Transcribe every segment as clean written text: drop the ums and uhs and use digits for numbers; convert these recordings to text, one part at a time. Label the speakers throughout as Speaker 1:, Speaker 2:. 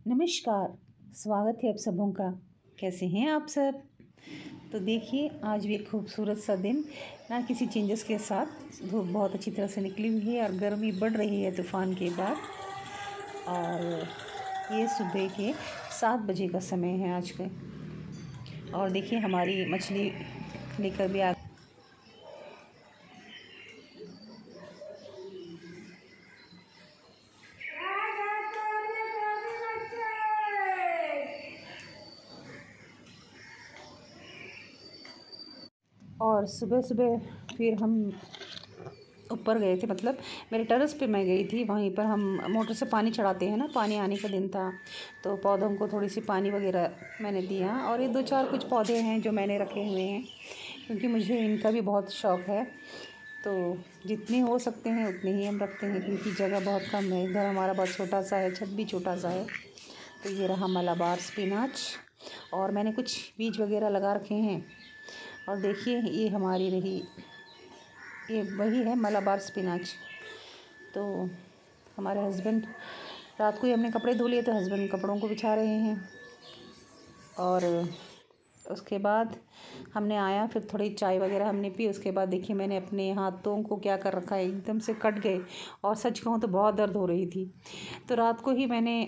Speaker 1: नमस्कार। स्वागत है आप सबों का। कैसे हैं आप सब? तो देखिए, आज भी एक खूबसूरत सा दिन, ना किसी चेंजेस के साथ। धूप बहुत अच्छी तरह से निकली हुई है और गर्मी बढ़ रही है तूफ़ान के बाद। और ये सुबह के 7 बजे का समय है आज के। और देखिए, हमारी मछली लेकर भी आ और सुबह-सुबह फिर हम ऊपर गए थे, मतलब मेरे टेरेस पे मैं गई थी। वहीं पर हम मोटर से पानी चढ़ाते हैं ना, पानी आने का दिन था तो पौधों को थोड़ी सी पानी वगैरह मैंने दिया। और ये 2-4 कुछ पौधे हैं जो मैंने रखे हुए हैं, क्योंकि मुझे इनका भी बहुत शौक़ है। तो जितने हो सकते हैं उतने ही हम रखते हैं, क्योंकि जगह बहुत कम है। घर हमारा बहुत छोटा सा है, छत भी छोटा सा है। तो ये रहा मलाबार स्पिनाच, और मैंने कुछ बीज वगैरह लगा रखे हैं। और देखिए, ये हमारी रही, ये वही है मलाबार स्पिनाच। तो हमारे हस्बैंड, रात को ही हमने कपड़े धो लिए तो हस्बैंड कपड़ों को बिछा रहे हैं। और उसके बाद हमने आया, फिर थोड़ी चाय वगैरह हमने पी। उसके बाद देखिए, मैंने अपने हाथों को क्या कर रखा है, एकदम से कट गए। और सच कहूँ तो बहुत दर्द हो रही थी। तो रात को ही मैंने,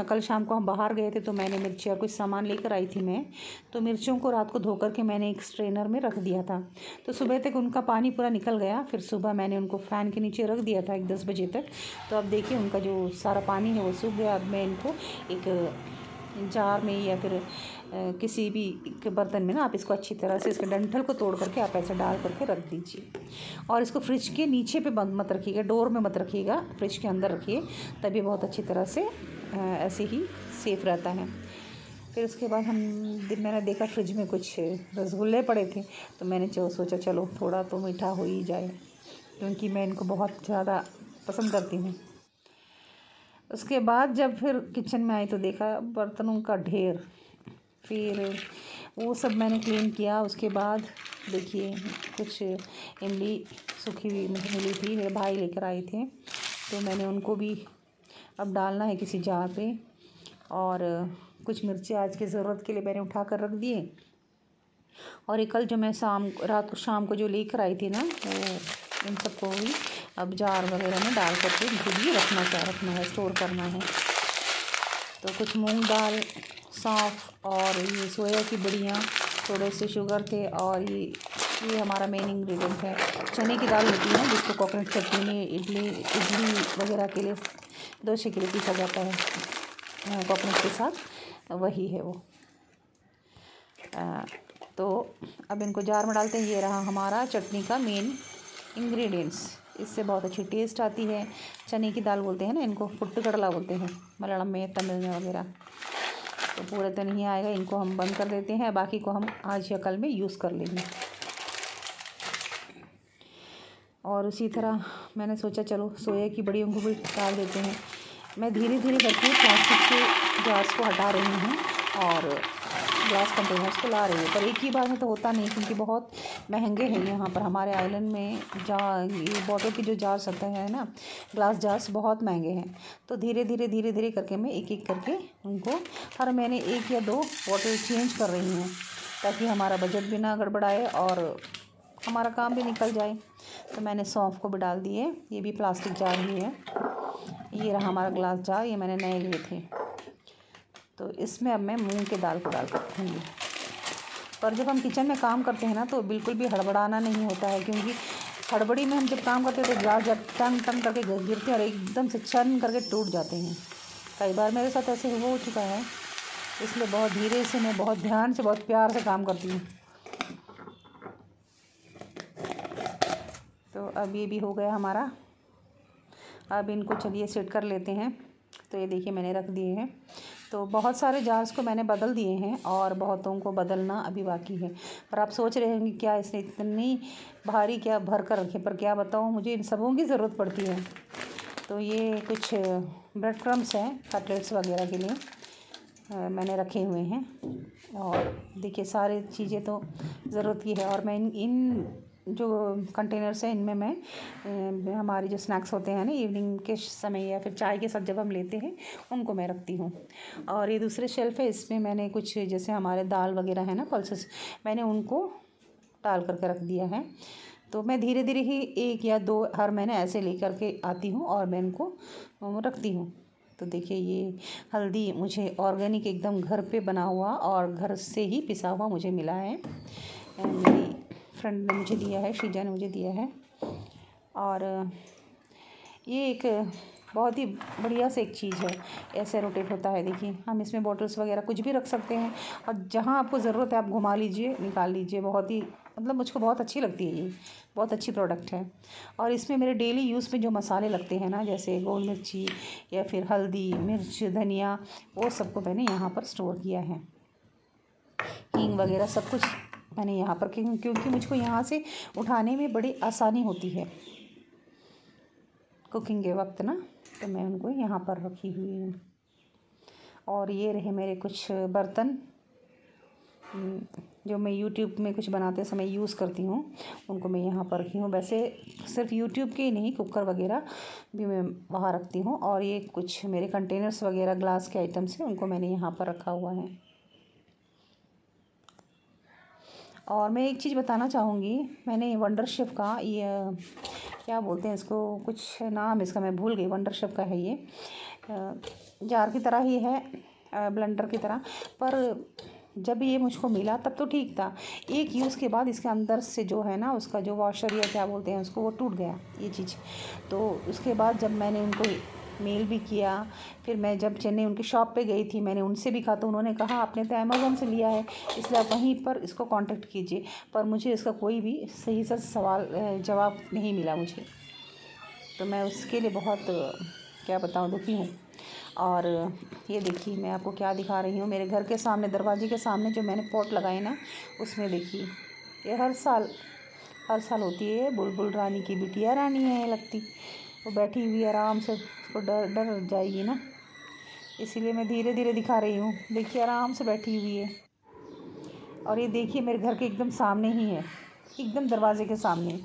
Speaker 1: कल शाम को हम बाहर गए थे तो मैंने मिर्ची और कुछ सामान लेकर आई थी मैं। तो मिर्चों को रात को धो करके मैंने एक स्ट्रेनर में रख दिया था। तो सुबह तक उनका पानी पूरा निकल गया। फिर सुबह मैंने उनको फ़ैन के नीचे रख दिया था 10 बजे तक। तो अब देखिए, उनका जो सारा पानी है वो सूख गया। अब मैं इनको एक जार में या फिर किसी भी के बर्तन में ना, आप इसको अच्छी तरह से इसके डंठल को तोड़ करके आप ऐसे डाल करके रख दीजिए। और इसको फ्रिज के नीचे पे बंद मत रखिएगा, डोर में मत रखिएगा, फ्रिज के अंदर रखिए, तभी बहुत अच्छी तरह से ऐसे ही सेफ़ रहता है। फिर उसके बाद मैंने देखा फ्रिज में कुछ रसगुल्ले पड़े थे, तो मैंने सोचा चलो थोड़ा तो मीठा हो ही जाए, क्योंकि मैं इनको बहुत ज़्यादा पसंद करती हूँ। उसके बाद जब फिर किचन में आई तो देखा बर्तनों का ढेर। फिर वो सब मैंने क्लीन किया। उसके बाद देखिए, कुछ इमली सूखी हुई मुझे मिली थी, मेरे भाई लेकर आए थे, तो मैंने उनको भी अब डालना है किसी जार पे। और कुछ मिर्ची आज की ज़रूरत के लिए मैंने उठा कर रख दिए। और ये कल जो मैं रात को शाम को जो लेकर आई थी ना, वो इन सबको भी अब जार वगैरह में डाल करके इनको भी रखना है, स्टोर करना है। तो कुछ मूंग दाल, सौंफ और ये सोया की बड़ियाँ, थोड़े से शुगर थे। और ये हमारा मेन इंग्रेडिएंट है, चने की दाल होती है जिसको कोकोनट चटनी में, इडली वगैरह के लिए, डोसे के लिए पीसा जाता है कोकोनट के साथ, वही है वो। तो अब इनको जार में डालते हैं। ये रहा हमारा चटनी का मेन इंग्रेडिएंट्स। इससे बहुत अच्छी टेस्ट आती है। चने की दाल बोलते हैं ना इनको, पुट्टू कडला बोलते हैं मलयालम में, तमिल में वगैरह। तो पूरे तो नहीं आएगा, इनको हम बंद कर देते हैं, बाकी को हम आज या कल में यूज़ कर लेंगे। और उसी तरह मैंने सोचा चलो सोया की बड़ियों को भी डाल देते हैं। मैं धीरे-धीरे करके प्लास्टिक के जार्स को हटा रही हूँ और ग्लास कंटेनर्स को ला रही हूँ, पर एक ही बार में तो होता नहीं, क्योंकि बहुत महंगे हैं यहाँ पर हमारे आइलैंड में। ये बॉटल की जो जार्स होते हैं ना, ग्लास जार्स बहुत महंगे हैं। तो धीरे-धीरे करके मैं एक-एक करके उनको हर महीने 1 या 2 बॉटल चेंज कर रही हूँ, ताकि हमारा बजट भी ना गड़बड़ाए और हमारा काम भी निकल जाए। तो मैंने सौंफ को भी डाल दिए, ये भी प्लास्टिक जार ही है। ये रहा हमारा ग्लास जार, ये मैंने नए लिए थे। तो इसमें अब मैं मूंग की दाल को डाल कर रखूँगी। पर जब हम किचन में काम करते हैं ना, तो बिल्कुल भी हड़बड़ाना नहीं होता है, क्योंकि हड़बड़ी में हम जब काम करते हैं तो जार जब टंग टंग करके गिरते हैं और एकदम से छन करके टूट जाते हैं। कई बार मेरे साथ ऐसे हो चुका है, इसलिए बहुत धीरे से, मैं बहुत ध्यान से, बहुत प्यार से काम करती हूँ। तो अब ये भी हो गया हमारा। अब इनको चलिए सेट कर लेते हैं। तो ये देखिए, मैंने रख दिए हैं। तो बहुत सारे जार्स को मैंने बदल दिए हैं और बहुतों को बदलना अभी बाकी है। पर आप सोच रहे होंगे क्या इसने इतनी भारी क्या भर कर रखे, पर क्या बताऊँ, मुझे इन सबों की ज़रूरत पड़ती है। तो ये कुछ ब्रेड क्रम्स हैं कटलेट्स वगैरह के लिए, मैंने रखे हुए हैं। और देखिए, सारी चीज़ें तो ज़रूरत की है। और मैं इन जो कंटेनर्स हैं इनमें मैं हमारे जो स्नैक्स होते हैं ना इवनिंग के समय या फिर चाय के साथ जब हम लेते हैं उनको मैं रखती हूँ। और ये दूसरे शेल्फ़ है, इसमें मैंने कुछ जैसे हमारे दाल वगैरह है ना पल्सेस, मैंने उनको डाल करके रख दिया है। तो मैं धीरे धीरे ही 1 या 2 हर महीने ऐसे लेकर के आती हूँ और मैं इनको रखती हूँ। तो देखिए ये हल्दी मुझे ऑर्गेनिक एकदम घर पे बना हुआ और घर से ही पिसा हुआ मुझे मिला है। मेरी फ्रेंड ने मुझे दिया है, शीजा ने मुझे दिया है। और ये एक बहुत ही बढ़िया से एक चीज़ है, ऐसे रोटेट होता है। देखिए हम इसमें बॉटल्स वगैरह कुछ भी रख सकते हैं और जहाँ आपको ज़रूरत है आप घुमा लीजिए, निकाल लीजिए। बहुत ही मतलब मुझको बहुत अच्छी लगती है ये, बहुत अच्छी प्रोडक्ट है। और इसमें मेरे डेली यूज़ में जो मसाले लगते हैं ना, जैसे गोल मिर्ची या फिर हल्दी, मिर्च, धनिया, वो सबको मैंने यहाँ पर स्टोर किया है। हींग वगैरह सब कुछ मैंने यहाँ पर, क्योंकि मुझको यहाँ से उठाने में बड़ी आसानी होती है कुकिंग के वक्त ना, तो मैं उनको यहाँ पर रखी हुई हूँ। और ये रहे मेरे कुछ बर्तन जो मैं यूट्यूब में कुछ बनाते समय यूज़ करती हूँ, उनको मैं यहाँ पर रखी हूँ। वैसे सिर्फ यूट्यूब के ही नहीं, कुकर वगैरह भी मैं वहाँ रखती हूँ। और ये कुछ मेरे कंटेनर्स वगैरह ग्लास के आइटम्स हैं, उनको मैंने यहाँ पर रखा हुआ है। और मैं एक चीज़ बताना चाहूँगी, मैंने वंडर शेफ़ का ये क्या बोलते हैं इसको, कुछ नाम इसका मैं भूल गई, वंडर शेफ़ का है ये। जार की तरह ही है, ब्लेंडर की तरह। पर जब ये मुझको मिला तब तो ठीक था, एक यूज़ के बाद इसके अंदर से जो है ना उसका जो वॉशर या क्या बोलते हैं उसको, वो टूट गया ये चीज़। तो उसके बाद जब मैंने उनको मेल भी किया, फिर मैं जब चेन्नई उनकी शॉप पे गई थी, मैंने उनसे भी कहा तो उन्होंने कहा आपने तो अमेज़न से लिया है इसलिए आप वहीं पर इसको कांटेक्ट कीजिए। पर मुझे इसका कोई भी सही से सवाल जवाब नहीं मिला मुझे, तो मैं उसके लिए बहुत क्या बताऊँ दुखी हूँ। और ये देखिए मैं आपको क्या दिखा रही हूँ, मेरे घर के सामने, दरवाजे के सामने जो मैंने पॉट लगाए ना, उसमें देखिए ये हर साल होती है। बुलबुल रानी की बिटिया रानी है लगती, वो बैठी हुई आराम से, उसको डर जाएगी ना, इसीलिए मैं धीरे धीरे दिखा रही हूँ। देखिए आराम से बैठी हुई है। और ये देखिए मेरे घर के एकदम सामने ही है, एकदम दरवाजे के सामने।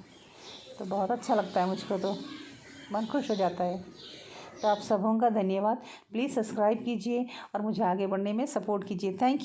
Speaker 1: तो बहुत अच्छा लगता है मुझको, तो मन खुश हो जाता है। तो आप सबों का धन्यवाद। प्लीज़ सब्सक्राइब कीजिए और मुझे आगे बढ़ने में सपोर्ट कीजिए। Thank you.